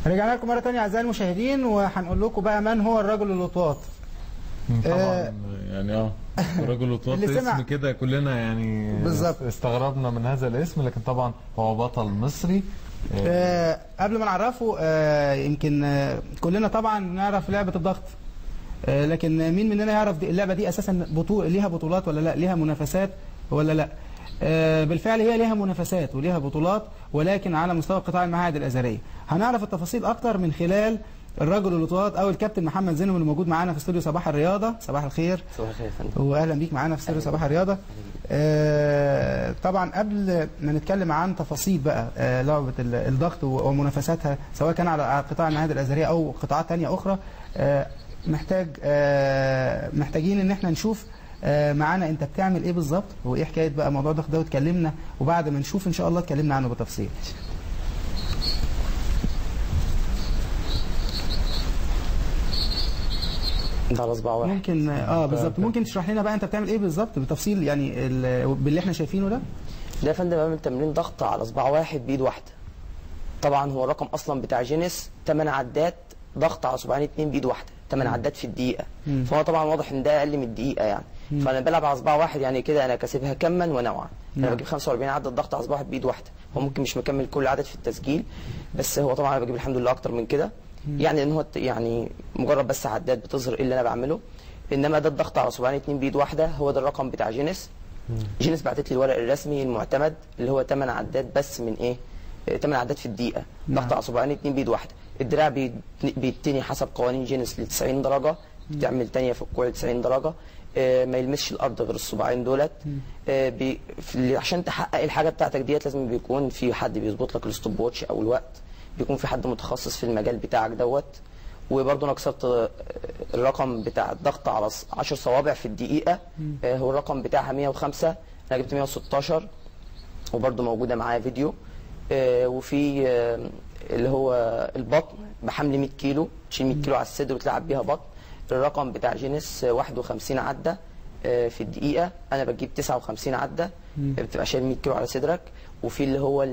رجعنا لكم مرة تانية أعزائي المشاهدين، وهنقول لكم بقى من هو الرجل اللطواط. طبعا يعني الرجل اللطواط اسم كده كلنا يعني بالظبط استغربنا من هذا الاسم، لكن طبعا هو بطل مصري. قبل ما نعرفه يمكن كلنا طبعا نعرف لعبة الضغط، لكن مين مننا يعرف اللعبة دي أساسا ليها بطولات ولا لا، ليها منافسات ولا لا؟ بالفعل هي ليها منافسات وليها بطولات، ولكن على مستوى قطاع المعاهد الأزهرية. هنعرف التفاصيل أكتر من خلال الرجل اللطواط أو الكابتن محمد زينب اللي موجود معانا في استوديو صباح الرياضة. صباح الخير. صباح الخير يا فندم، وأهلا بيك معانا في استوديو صباح الرياضة. طبعا قبل ما نتكلم عن تفاصيل بقى لعبة الضغط ومنافساتها سواء كان على قطاع المعاهد الأزهرية أو قطاعات تانية أخرى، محتاجين إن احنا نشوف معانا انت بتعمل ايه بالظبط وايه حكايه بقى موضوع الضغط ده، واتكلمنا وبعد ما نشوف ان شاء الله اتكلمنا عنه بالتفصيل. ده على صباع واحد ممكن بالظبط، ممكن تشرح لنا بقى انت بتعمل ايه بالظبط بالتفصيل يعني باللي احنا شايفينه ده؟ ده يا فندم بعمل تمرين ضغط على صباع واحد بايد واحده. طبعا هو الرقم اصلا بتاع جينيس 8 عدات ضغط على صباعين 2 بايد واحده، 8 عدات في الدقيقه. فهو طبعا واضح ان ده اقل من الدقيقه يعني. فانا بلعب على صباع واحد، يعني كده انا كاسبها كما ونوعا. انا بجيب 45 عدد ضغط على صباع واحد بايد واحده. هو ممكن مش مكمل كل عدد في التسجيل، بس هو طبعا انا بجيب الحمد لله اكتر من كده، يعني ان هو يعني مجرد بس عدات بتظهر ايه اللي انا بعمله. انما ده الضغط على صباعين 2 بايد واحده، هو ده الرقم بتاع جينيس. جينيس بعتت لي الورق الرسمي المعتمد اللي هو 8 عدات بس من ايه؟ 8 عدات في الدقيقه، ضغط على صباعين 2 بايد واحده. الدراع بيتني حسب قوانين جينيس ل 90 درجه، بتعمل تانية في الكوع 90 درجه، ما يلمسش الارض غير الصباعين دولت. عشان تحقق الحاجه بتاعتك ديت لازم بيكون في حد بيظبط لك الستوب واتش او الوقت، بيكون في حد متخصص في المجال بتاعك دوت. وبرضه انا كسرت الرقم بتاع الضغط على 10 صوابع في الدقيقه، هو الرقم بتاعها 105، انا جبت 116 وبرضه موجوده معايا فيديو. وفي اللي هو البطن بحمل 100 كيلو، تشيل 100 كيلو على الصدر وتلعب بيها بطن. الرقم بتاع جينيس 51 عده في الدقيقه، انا بجيب 59 عده، بتبقى شايل 100 كيلو على صدرك. وفي اللي هو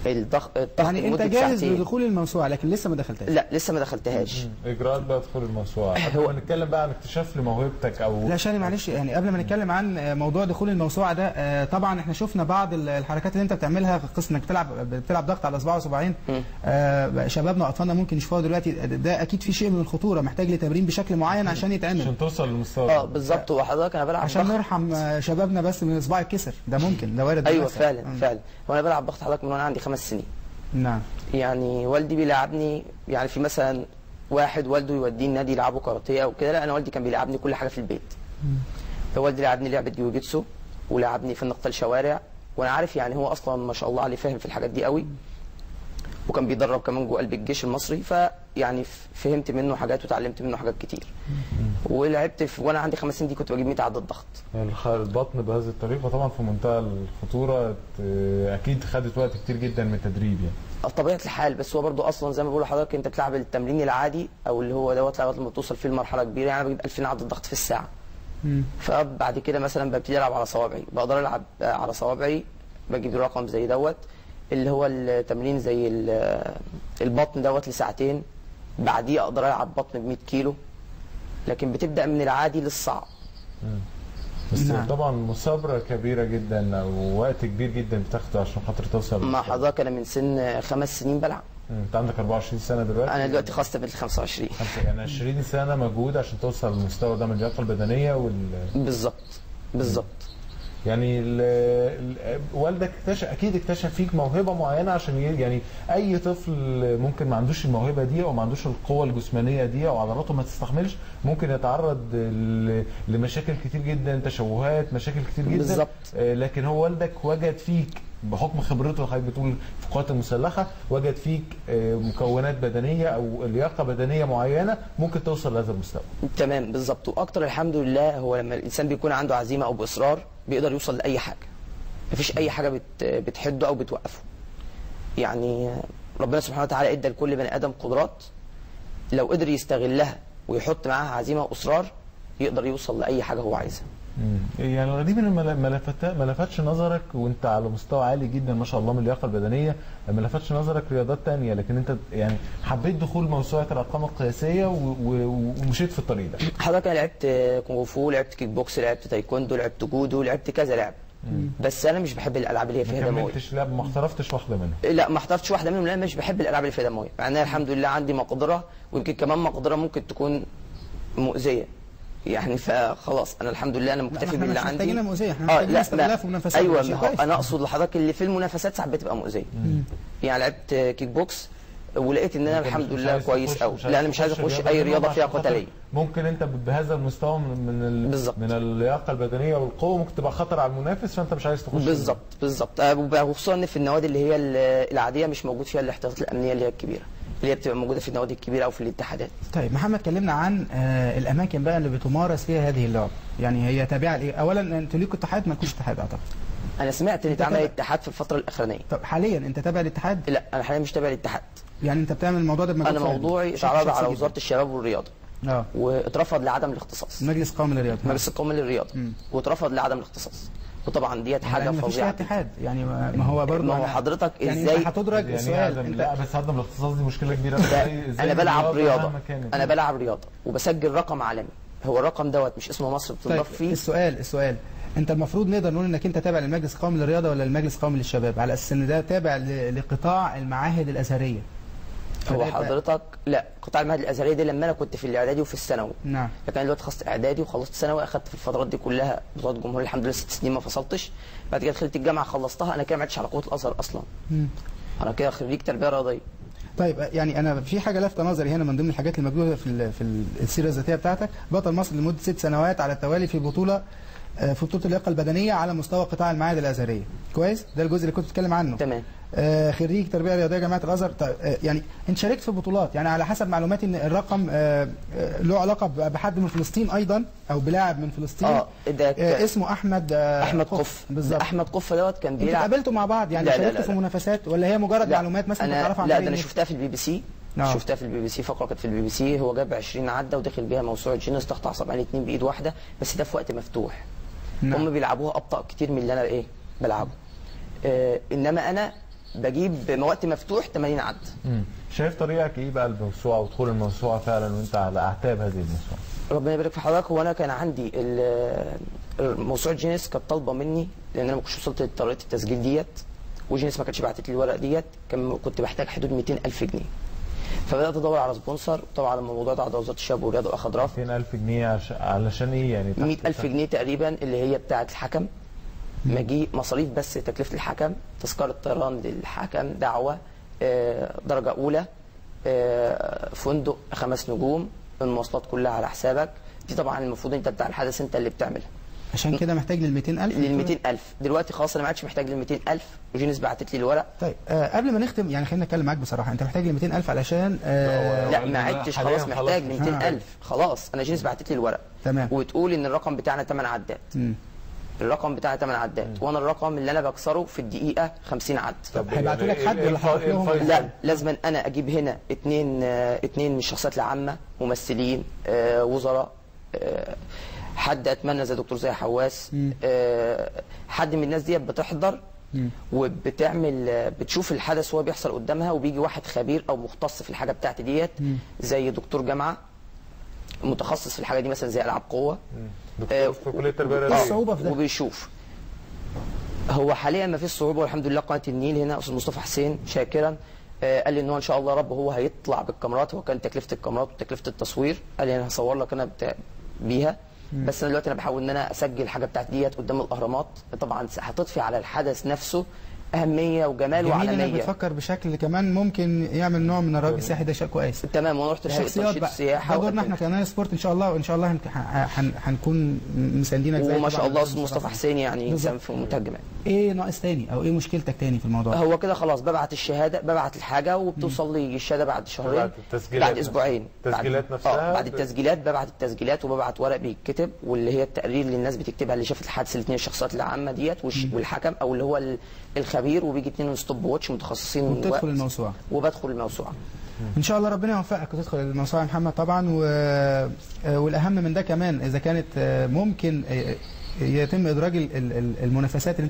الضغط يعني انت جاهز لدخول الموسوعه لكن لسه ما دخلتهاش؟ لا لسه ما دخلتهاش. اجراءات بقى دخول الموسوعه. هو نتكلم بقى عن اكتشاف لموهبتك او لا شاني معلش، يعني قبل ما نتكلم عن موضوع دخول الموسوعه ده، طبعا احنا شفنا بعض الحركات اللي انت بتعملها في قصه انك بتلعب ضغط على اصبع وصباعين. شبابنا واطفالنا ممكن يشوفوها دلوقتي، ده اكيد في شيء من الخطوره، محتاج لتمرين بشكل معين عشان يتعمل، عشان توصل للمستوى. بالظبط. وحضرتك انا بلعب عشان نرحم شبابنا بس من اصبع الكسر ده، ممكن ده وارد. ايوه فعلا. وانا بلعب ضغط حضرتك من وانا عندي 5 سنين. نعم. يعني والدي بيلعبني، يعني في مثلا واحد والده يوديه النادي يلعبوا كاراتيه او كده، لا انا والدي كان بيلعبني كل حاجه في البيت. والدي لعبني لعبه جيوجيتسو ولعبني في نقطه الشوارع، وانا عارف يعني هو اصلا ما شاء الله عليه فاهم في الحاجات دي قوي، وكان بيدرب كمان جوه قلب الجيش المصري، فيعني فهمت منه حاجات وتعلمت منه حاجات كتير. ولعبت وانا عندي 5 سنين دي كنت بجيب 100 عدد ضغط. البطن بهذه الطريقه طبعا في منتهى الخطوره، اكيد خدت وقت كتير جدا من التدريب يعني. طبيعه الحال، بس هو برضو اصلا زي ما بقول لحضرتك انت بتلعب التمرين العادي او اللي هو دوت لغايه لما توصل فيه لمرحله كبيره، يعني انا بجيب 2000 عدد ضغط في الساعه. فبعد كده مثلا ببتدي العب على صوابعي، بقدر العب على صوابعي، بجيب رقم زي دوت اللي هو التمرين زي البطن دوت لساعتين، بعديه اقدر العب بطن ب 100 كيلو، لكن بتبدا من العادي للصعب. بس طبعا مثابره كبيره جدا او وقت كبير جدا بتاخده عشان خاطر توصل. مع حضرتك انا من سن 5 سنين بلعب. انت عندك 24 سنه دلوقتي؟ انا دلوقتي خاصه بال 25. يعني 20 سنه مجهود عشان توصل للمستوى ده من اللياقه البدنيه بالظبط. يعني والدك اكيد اكتشف فيك موهبه معينه، عشان يعني اي طفل ممكن ما عندوش الموهبه دي او ما عندوش القوه الجسمانيه دي او عضلاته ما تستحملش، ممكن يتعرض لمشاكل كتير جدا، تشوهات، مشاكل كتير جدا بالظبط. لكن هو والدك وجد فيك بحكم خبرته، حضرتك بتقول في القوات المسلحه، وجد فيك مكونات بدنيه او لياقه بدنيه معينه ممكن توصل لهذا المستوى. تمام بالظبط. واكتر الحمد لله هو لما الانسان بيكون عنده عزيمه او باصرار بيقدر يوصل لاي حاجه، مفيش اي حاجه بتحده او بتوقفه. يعني ربنا سبحانه وتعالى ادى لكل بني ادم قدرات، لو قدر يستغلها ويحط معاها عزيمه واصرار يقدر يوصل لاي حاجه هو عايزها. يعني الغريب ان ما لفتش نظرك وانت على مستوى عالي جدا ما شاء الله من اللياقه البدنيه، ما لفتش نظرك رياضات تانية، لكن انت يعني حبيت دخول موسوعه الارقام القياسيه ومشيت في الطريق ده. حضرتك انا لعبت كونغ فو، لعبت كيك بوكس، لعبت تايكوندو، لعبت جودو، لعبت كذا لعب. بس انا مش بحب الالعاب اللي هي فيها دمويه. ما كملتش لعب، ما احترفتش واحده منهم؟ لا ما احترفتش واحده منهم، لان مش بحب الالعاب اللي فيها دمويه، مع ان الحمد لله عندي مقدره، ويمكن كمان مقدره ممكن تكون مؤذيه يعني، فخلاص انا الحمد لله انا مكتفي باللي عندي. احنا مش محتاجين مؤذيه، احنا محتاجين استغلاف ومنافسات. ايوه انا اقصد لحضرتك اللي في المنافسات ساعات بتبقى مؤذيه. يعني لعبت كيك بوكس ولقيت ان انا الحمد لله كويس قوي. لا انا مش عايز اخش اي رياضه فيها قتاليه. ممكن انت بهذا المستوى من اللياقه البدنيه والقوه ممكن تبقى خطر على المنافس، فانت مش عايز تخش. بالظبط وخصوصا ان في النوادي اللي هي العاديه مش موجود فيها الاحتياطات الامنيه اللي هي الكبيره، اللي هي بتبقى موجوده في النوادي الكبيره او في الاتحادات. طيب محمد، كلمنا عن الاماكن بقى اللي بتمارس فيها هذه اللعبه، يعني هي تابعه لايه؟ اولا انتوا ليكوا اتحاد؟ ما لكوش اتحاد اعتقد. انا سمعت ان اتعمل اتحاد في الفتره الاخرانيه. طب حاليا انت تابع الاتحاد؟ لا انا حاليا مش تابع الاتحاد. يعني انت بتعمل الموضوع ده بمجهود؟ انا موضوعي اتعرض على وزاره الشباب والرياضه واترفض لعدم الاختصاص. المجلس القومي للرياضه. المجلس القومي للرياضه واترفض لعدم الاختصاص، وطبعا ديت حاجه يعني فظيعه. مفيش اتحاد يعني، ما هو برضه ما هو حضرتك يعني ازاي انت هتدرج يعني السؤال؟ لا بس عدم الاختصاص دي مشكله كبيره. انا بلعب رياضه، انا بلعب رياضه وبسجل رقم عالمي، هو الرقم دوت مش اسمه مصر بتنضاف فيه. السؤال انت المفروض نقدر نقول انك انت تابع للمجلس القومي للرياضه ولا المجلس القومي للشباب، على اساس ان ده تابع لقطاع المعاهد الازهريه؟ هو حضرتك لا، قطاع المعاهد الازهريه دي لما انا كنت في الاعدادي وفي الثانوي. نعم. لكن انا دلوقتي خلصت اعدادي وخلصت ثانوي، اخدت في الفترات دي كلها بطولات جمهوريه الحمد لله 6 سنين ما فصلتش. بعد كده دخلت الجامعه خلصتها، انا كده ما عدتش على قوه الازهر اصلا. انا كده خريج تربيه رياضيه. طيب يعني انا في حاجه لافته نظري هنا من ضمن الحاجات اللي موجوده في السيره الذاتيه بتاعتك، بطل مصر لمده 6 سنوات على التوالي في بطوله اللياقه البدنيه على مستوى قطاع المعاهد الازهريه. كويس؟ ده الجزء اللي كنت بتتكلم عنه. تمام. خريج تربيه رياضيه جامعه الازهر. يعني انت شاركت في بطولات، يعني على حسب معلوماتي ان الرقم له علاقه بحد من فلسطين ايضا، او بلاعب من فلسطين. اسمه احمد قف. بالظبط. احمد قف دوت كان بيلعب. انتوا اتقابلتوا مع بعض يعني؟ شاركتوا في منافسات ولا هي مجرد معلومات مثلا بتعرفها عن لا ده انا شفتها في البي بي سي. شفتها في البي بي سي، فقره كانت في البي بي سي، هو جاب 20 عده ودخل بيها موسوعه جينيس ضغط عصبي 2 بايد واحده، بس ده في وقت مفتوح. هم بيلعبوها ابطا كتير من اللي انا بلعبه. انما انا بجيب وقت مفتوح 80 عد. شايف طريقك ايه بقى الموسوعه ودخول الموسوعه فعلا وانت على اعتاب هذه الموسوعه؟ ربنا يبارك في حضرتك. هو انا كان عندي موسوعه جينيس كانت طالبه مني، لان انا ما كنتش وصلت لطريقه التسجيل ديت، وجينيس ما كانتش بعتت لي الورق ديت، كنت محتاج حدود 200,000 جنيه. فبدات ادور على سبونسر، طبعا لما الموضوع ده على وزاره الشباب والرياضه واخد رفض. 200,000 جنيه علشان ايه يعني؟ 100,000 جنيه تقريبا اللي هي بتاعه الحكم، مجيء مصاريف بس تكلفه الحكم، تذكره طيران للحكم، دعوه، درجه اولى، فندق 5 نجوم، المواصلات كلها على حسابك. دي طبعا المفروض انت بتاع الحدث انت اللي بتعملها. عشان كده محتاج لل 200,000؟ لل 200,000 دلوقتي خلاص انا ما عادش محتاج لل 200,000، وجينيس بعتت لي الورق. طيب قبل ما نختم يعني خلينا نتكلم معاك بصراحه، انت محتاج ل 200,000 علشان لا ما عدتش خلاص محتاج ل 200,000 خلاص، انا جينيس بعتت لي الورق. تمام. وتقول ان الرقم بتاعنا 8 عدات. الرقم بتاعي 8 عدات، وانا الرقم اللي انا بكسره في الدقيقه 50 عد. طب هيبعتوا لك حد ولا هتروح لهم؟ لا لازم انا اجيب هنا اتنين من الشخصيات العامه، ممثلين، وزراء، حد اتمنى زي دكتور زي حواس، حد من الناس ديت بتحضر وبتعمل بتشوف الحدث وهو بيحصل قدامها، وبيجي واحد خبير او مختص في الحاجه بتاعتي ديت، زي دكتور جامعه متخصص في الحاجه دي، مثلا زي العاب قوه، دكتور في كليه التربيه الرياضيه. الصعوبه في ده وبيشوف. هو حاليا ما فيش صعوبه والحمد لله. قناه النيل هنا استاذ مصطفى حسين شاكرا قال لي ان هو ان شاء الله رب هو هيطلع بالكاميرات، هو كان تكلفه الكاميرات وتكلفه التصوير، قال لي انا هصور لك انا بيها. بس انا دلوقتي انا بحاول ان انا اسجل الحاجه بتاعتي ديت قدام الاهرامات، طبعا هتضفي على الحدث نفسه اهميه وجمال وعالميه. جميل انك بتفكر بشكل كمان ممكن يعمل نوع من الرواج السياحي، ده شيء كويس. تمام. وانا رحت لهيئه تنشيط السياحه، ده دورنا احنا كمان سبورت ان شاء الله، وان شاء الله هنكون مساندينك زي وما شاء الله استاذ مصطفى حسين يعني انسان في مترجم. ايه ناقص تاني او ايه مشكلتك تاني في الموضوع؟ هو كده خلاص ببعت الشهاده، ببعت الحاجه وبتوصل لي الشهاده بعد شهرين، بعد اسبوعين، التسجيلات نفسها بعد التسجيلات ببعت التسجيلات، وببعت ورق بيتكتب، واللي هي التقرير اللي الناس بتكتبها اللي شافت الحادثه، الاثنين الشخصيات العامه ديت والحكم او اللي هو الخبير، وبيجي 2 ستوب واتش متخصصين، وبتدخل الموسوعه. وبدخل الموسوعه ان شاء الله ربنا يوفقك وتدخل الموسوعه يا محمد طبعا. والاهم من ده كمان اذا كانت ممكن يتم ادراج المنافسات اللي